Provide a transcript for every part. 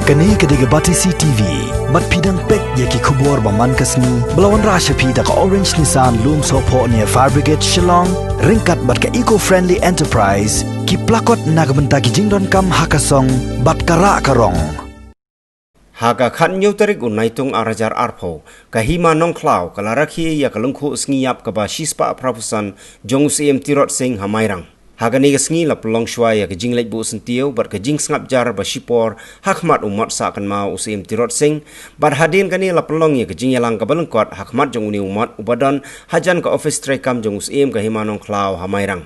Kani kediga Batisi TV, mat pidang pek yaki kubur baman kasni, belawan rasha pida ka Orange Nissan Loom Sopo near Fire Brigade Shillong, ringkat bat ka eco-friendly enterprise, ki plakot nagbenta ki jingdon kam hakasong, bat kara karong. Haga khan nyu tarik unaitung arajar arpo, kahima nong klau kalaraki ya kalungku sngiap kaba shispa prapusan jongus em tirot sing hamairang. Haga ni gasngi la pelong shwa ya kajing lek bu sentiau bar kajing sngap jar ba shipor hakmat umat sa kan mau usem tirot sing bar hadin kani la pelong ya kajing yalang ka balengkot hakmat jong uni umat ubadon hajan ka office trekam jong usem kahima nong klau hamairang.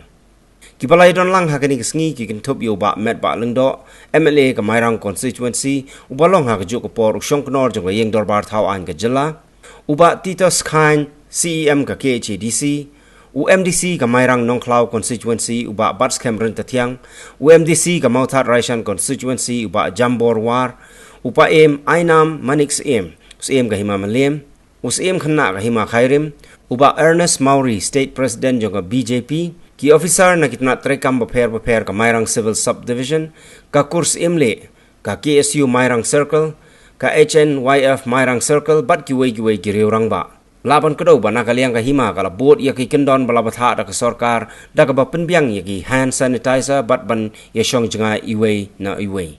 Kipalai don lang hakani gasngi ki kintup yo ba met ba lengdo MLA ka Mairang constituency ubalong ha kajuk ko por usyong knor jong yeng dorbar thau an ka jela uba Titus Khan CEM ka KHDC UMDC ka Mairang Nongklau constituency uba Bats Cameron Tatiang UMDC ka Mauthat Raishan constituency uba Jambor War upa em Ainam Manix em usem ka Hima Malem usem khna ka Hima Khairim uba Ernest Mauri state president jong ka BJP ki officer na kitna trekam baper ka Mairang civil subdivision ka kurs emle ka KSU Mairang circle ka HNYF Mairang circle bat ki wei ki reurang ba laban kedau bana kaliang ka hima kala bot ya ki kendon bala batha da ka sarkar da ka ba penbiang ya ki hand sanitizer bat ban ya shong jenga iwei na iwei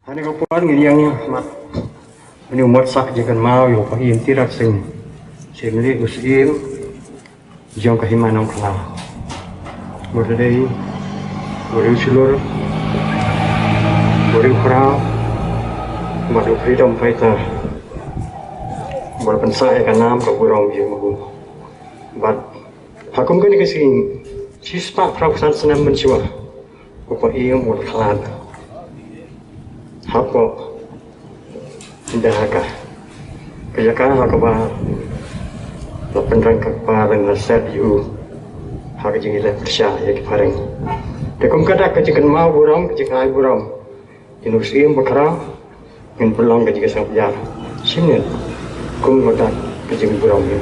hani ko puan ngiriang mat ni umot sak jikan mau yo pa hin tirat sing semli usim jong ka hima nong kala bordei bordei sulur bordei krau bordei freedom fighter walaupun saya kan nam ke burung yang mahu, but hakum kan kasi sispa prapusan senam mencuba, upah ia mula kelan, hapo tidak haka, kerjakan hakaba, lapan rang kepareng naset you, hak jengi lep kesya ya kepareng, dekum kada kerjakan mau burung, kerjakan ai burung, inus ia berkerah, ingin pulang kerja sang pejar, sini. Kum ngotak kejeng burung ini.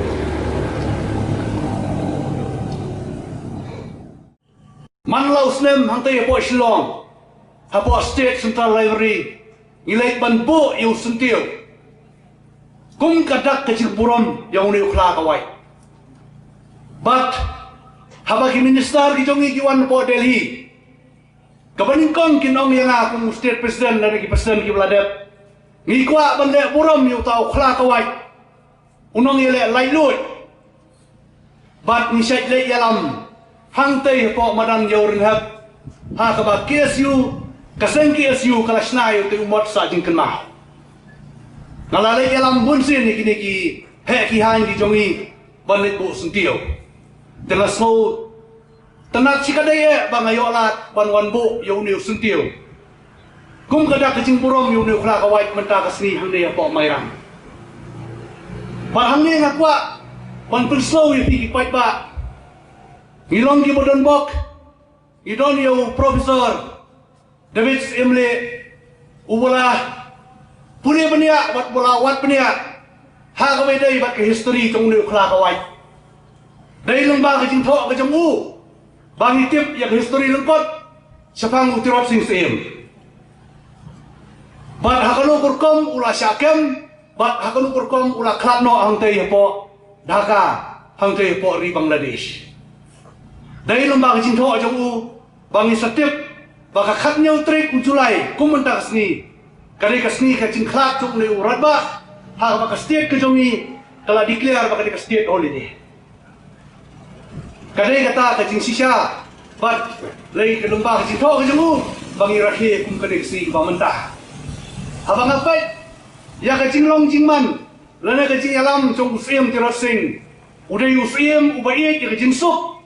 Manlau snem hang tay po Shillong, hapo state central library, ilay banbo yung sentiyo. Kum kadak kejeng burung yung uni ukla kawai. But habagi minister kitong ikiwan po Delhi. Kabaningkong kinong yang akong state president na nagi president kibaladep. Ngikwa bande burung yung tao ukla kawai. Unong yele lailut, bat ni syait le yalam, hang tay po madan yaurin hab, ha kaba KSU, kaseng KSU kalasnayo te umot sa jingkan mah. Nalalay yalam bunsin ni kiniki, he kihain di jongi, banit bu sentiyo. Telas mo, tenat sikadaye bangayo alat, banwan bu yauniyo sentiyo. Kum kadak kecing burong yauniyo kala kawait mentakasni hang day po Mairang. Parang ni ngakwa, pan perslow yung pikipait ba? Ngilong ki bodon bok, idon yung Profesor David Emle, ubala, puli paniya, wat paniya, hagaway day bat ka history kung niyo kalakaway. Dahil lang ba kajing to, kajang u, bang itip yung history lengkot, sa pang utirot sing sim. Bat hakalukor kom ula syakem, bat hakalukor kom ula klatno ang tayo po Dhaka, ang tayo po ri Bangladesh. Dahil lang baka jinto ajang u, bang isatip, baka katnyaw trik ujulay, kumanta kasni, kari kasni kacing klat yung ni urad ba, haka baka state ka jongi, kala declare baka di ka state holiday. Kari kata kacing sisya, bat lay kalumba kacing to kajang u, bang irakhi kung kari kasni bamanta. Habang apay, ya kacing long jingman, lana kacing alam chong usiem tirasing, uday usiem ubayit ya kacing sok,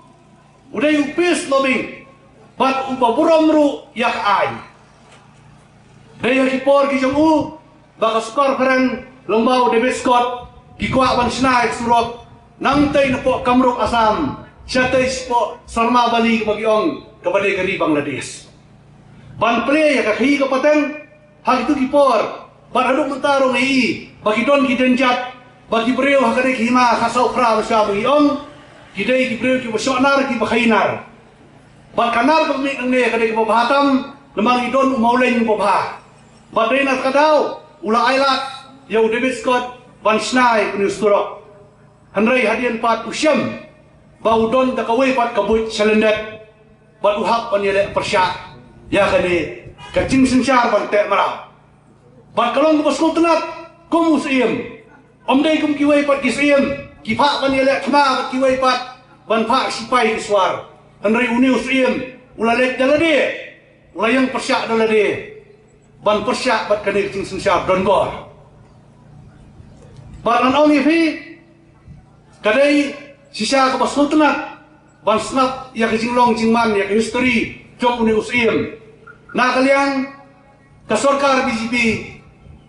uday upis lobing, bat upaburam ru yak ay. Daya kipor kijong u, baka skor parang lombaw de beskot, kikwa ban sinay surok, nang tay na po kamrok asam, siya tay po sarma bali magiong kabali kari Bangladesh. Ban pre ya kakhi kapateng, hag itu kipor, bat haduk mentarong bagi don kidenjat, bagi breu hakadik hima kasaw kra masya magiong, kidai kibreu kibasyoknar kibakainar. Bat kanar pagmik ang ne kadik kibabahatam, lemang idon umaulay yung babaha. Badrina kadau ula ailat yau David Scott van Schnai penusturok. Henry hadian pat usyam baudon takawai pat kabut selendet bat uhak panyelek persyak ya kani kacing sensyar ban tek marau. Bat kalong ke paskul tenat komus iem omdai kum kiwai pat kisiem kipak panyelek kema bat kiwai pat ban pak sipai kiswar. Henry unius iem ula lek dalade ula yang persyak dalade ban persyak bat kani kacing sensyar don gor. Bat nan ong ifi kadai sisa ke paskul tenat ban snap ya kejinglong jingman ya ke history jong uni usim na kaliang ke sorkar BJP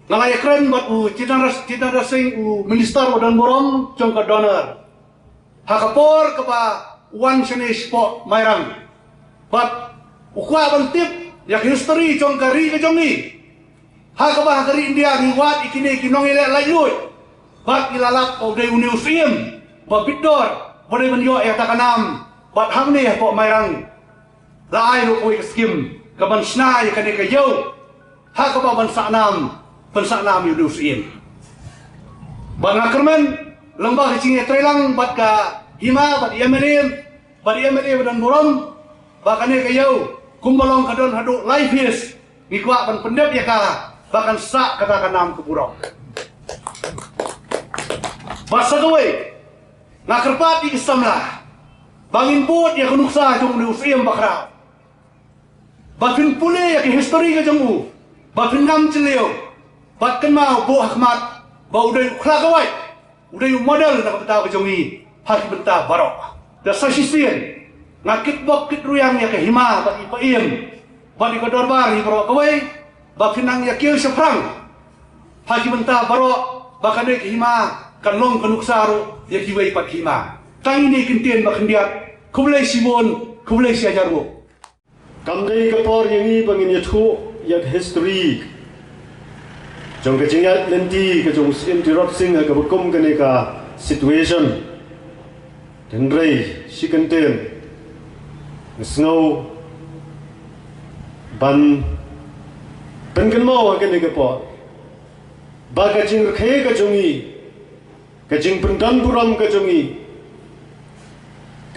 ngalaya keren buat tidak rasing minister wadan borong jong ke donor hakapor ke pa wan senis po mairang bat ukwa bantip ya ke history jong kari ke jongi hakapa hakari India riwat ikini kinong ilek layut bat ilalap odai uni usim bat bidor boleh menyo ya takanam bat hamni po mairang laai lu koi skim ka ban snai ka ne ka yau ha ka ban saknam yu dusin ban akerman lembah cing trelang bat ka hima bat yemelim dan buram bakane ka yau kumbalong ka don hadu life is ngikwa ban pendep ya ka bahkan sak kata kanam ke burong basa gawe ngakerpat di isamlah bangin buat ya kunuksa jong ni usim bakrao batin pule ya ke history ka jong batin ngam celio bat kenmau bo hakmat ba udai khlagawai udai model na kapta ka jong i haki benta barok da sasisien ngakit bok kit ruyang ya ke hima bat ipaim bat ka dorbar hi barok kawai batinang ya kieu seprang haki benta barok bakane ke hima kanlong kanuksaru ya kiwai pat hima tang ini kintien makendiat kublai simon kublai siajarwo Kamdai kapor yang ini bangin yathu yak history jong kejingat lenti ke jong sim tirot sing ke bekum kene ka situation tenrei sikenten snow ban pengen mau kene ke por baga jing khe ke jongi kejing pendan buram ke jongi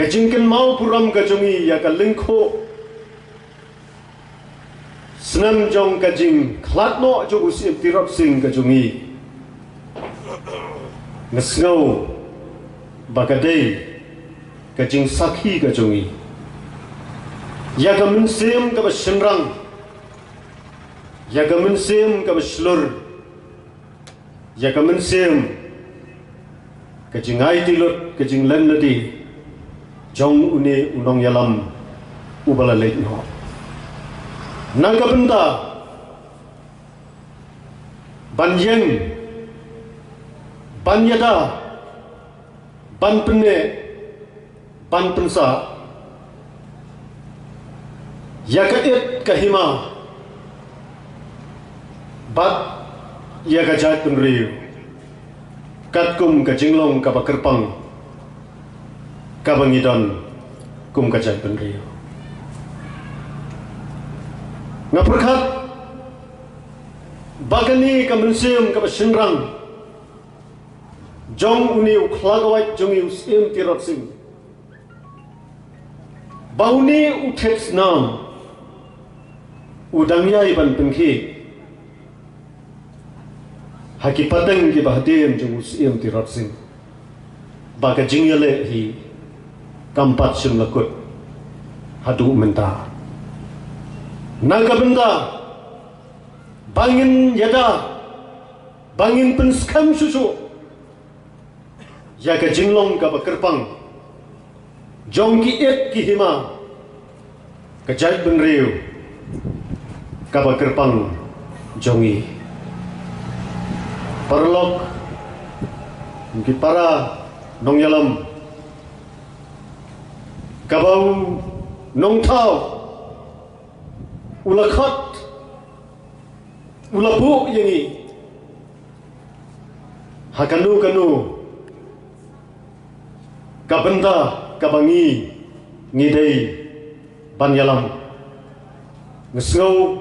kejingken mau puram kajongi ya ka lingko senam jong kajing klatno jo usim tirap sing kajongi ngesngau bakadei kajing sakhi kajongi ya ka mensim ka basenrang ya ka mensim ka baslur ya ka mensim kajing ai tilot kajing lennadi jong une unong yalam ubala leit no naga benda banjeng banyada ban pene ban pensa yakaet kahima bat yakajat penriu katkum kajinglong kabakerpang kabangidan kum kajai penriu ngaperkat bagani kamunsium kabasinrang jong uni ukhlagawai jong usim tirot sing bauni utets nam udangyai ban pengki hakipateng ki bahdiem jong usim tirot sing baga jingyale hi kampat sim lakut hadu menta naga benda bangin yada bangin penskam susu yaga jinglong ka bakerpang jongki et ki hima kajai benriu ka bakerpang jongi parlok ki para nong yalam kabau nong tau ulakhat ulabu yangi hakanu kanu kabenda kabangi ngidei banyalam ngesngau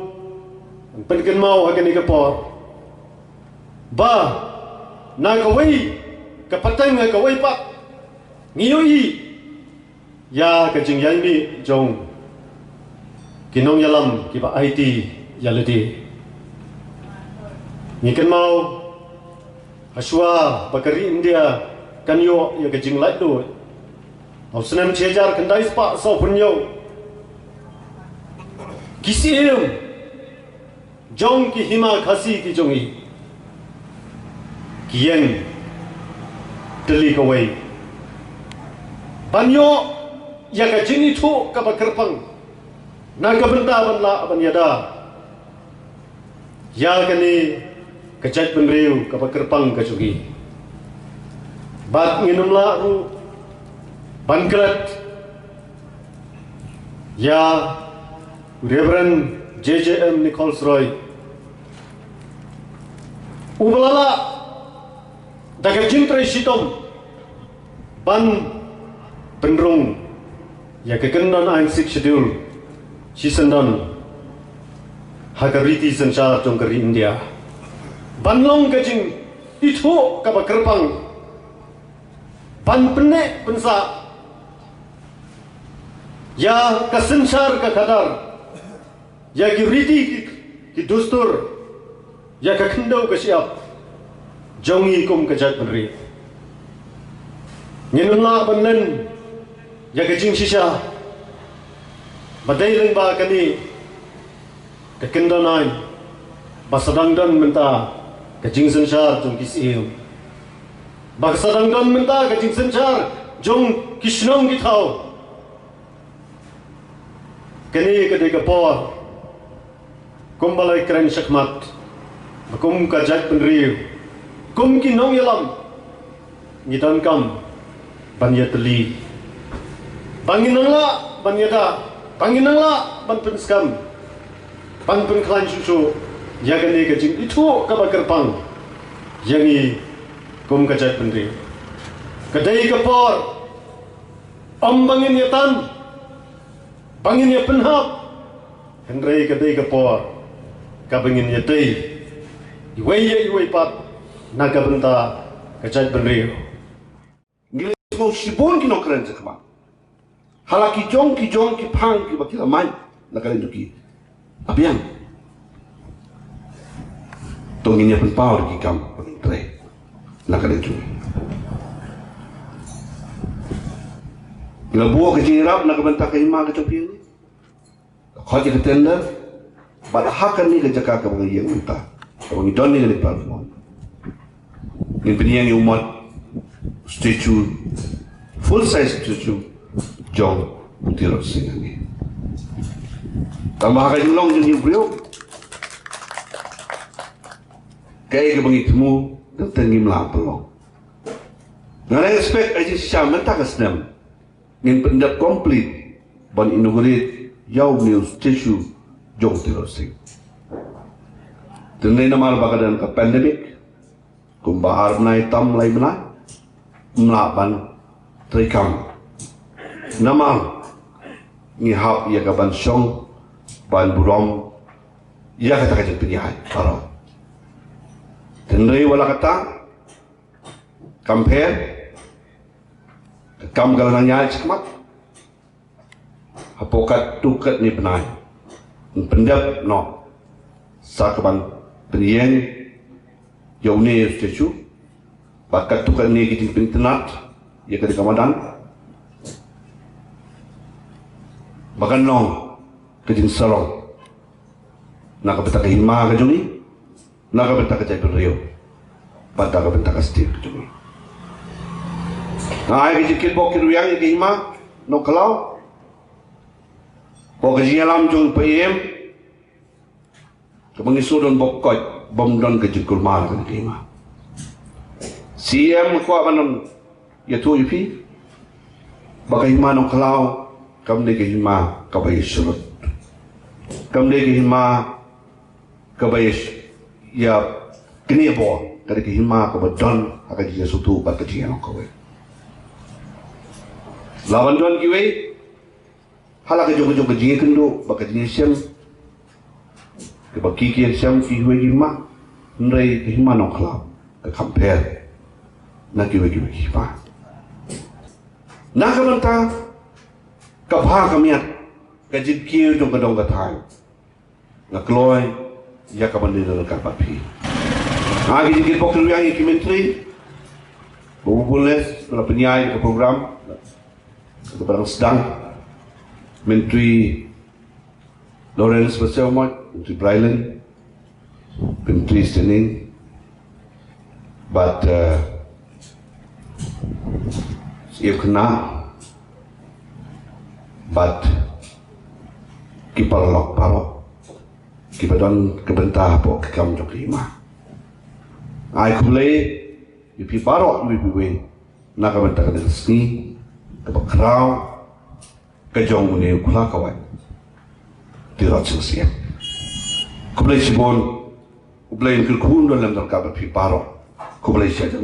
pengen mau hakan ni kapor ba na kawai kapatay nga kawai pak ngiyoi ya kajing yang ni jong kinong yalam kiba IT yaladi ngikan mau aswa bakari India kanyo ya kajing lai do ausnam chejar kandai spa so punyo kisim jong ki hima khasi ki jongi kiyen deli kawai banyo ya kajing itu kabakerpang naga benda banla banyada ya kani kejat benriu kabakerpang kajugi bat nginum la ru bankrat ya Reverend JJM Nichols Roy ubalala daga jintrai sitom ban penrung ya kekendan ein sik schedule sisendan hagariti sanchar jongkari India banlong kajing itu kabakerpang ban penek pensa ya kasenchar ka kadar ya giriti ki dustur ya kakendau ka siap jongi kum kajat benri nginunla banlen ya kajing sisa badai leng ba kani kekendanai basadangdan menta kajing sensar jong kisiu basadangdan menta kajing sensar jong kisnong kitau kani kadai kapor kumbalai keren syakmat kum kajat penriu kum kinong yalam ngidan kam banyateli banginangla banyada banginangla ban penskam ban penklan susu yagani kajing itu kabakerpang yangi kum kajat penriu kadai kapor bangin yatan bangin ya penhap hendrai kadai kapor kabingin yatai iwai pat naga benta kajat benriu ngile mo sibon ki no kren zakma halaki jong ki phang ki bakila mai na kalen duki abiang tonginya pen power ki kam tre na kalen tu ngila buo ke jirap na kabenta ka ima ka chopi ni khaji ka tender bal hakan ni ka jaka ka bangi yang unta bangi don ni le palmo ni piniang ni umat statue full size statue John Tirot Singh ni tambah ka long jeng brio kay ka bangi temu dan tengi melapelo ngara expect aja siya menta ka snam ngin pendap complete ban inaugurate yaw news statue John Tirot Singh tenai nama bakadan ka pandemic kumbahar menai tam lai menai melaban trikam nama ngihap ia kaban syong ban burom ia kata kajat penihai parau tenai wala kata compare kam galananya cekmat apokat tukat ni benai pendap no sakaban peniyeng yaune statue bakat tukan ni kita pintenat ya ke Ramadan bahkan long kejin salong nak beta ke hima ke jungi nak beta ke Jaipur Rio pada ke beta ke stir ke jungi nah ai kejin kitbok kiruyang ke hima no kalau kejin alam jung PM ke mengisudon bokot bom don kejin kulmar ke hima CM ko abanam ya tu ipi bagaimana kalau kamu dek hima kabai surut kamu dek hima kabai ya kini bo kadi hima kabadon akan dia sutu bat kajian kabai lawan don kiwe hala ke jong kajian kendo bakajian siam ke bagi ki siam ki we ki ma nrei ki ma nong klau ke compare na ki we ki pa na ka banta ka pha ka miat ka jin ki jong ka dong ka thai na kloi ya ka bandi na ka pa phi agi jin ki pok lu yang ki menteri boleh dalam penyai ke program kepada sedang Menteri Lawrence Baselmot, Menteri Brylan, Menteri Stening, but if kena, but kita lok parok, kita don kebentar pok kam jok lima. Ai kulai, if parok we nak kebentar dengan sini. Kebakrau kejong ni kula kawai tirat sosial kublai sibon kublai kelkun dalam terkabut piparo kublai saja.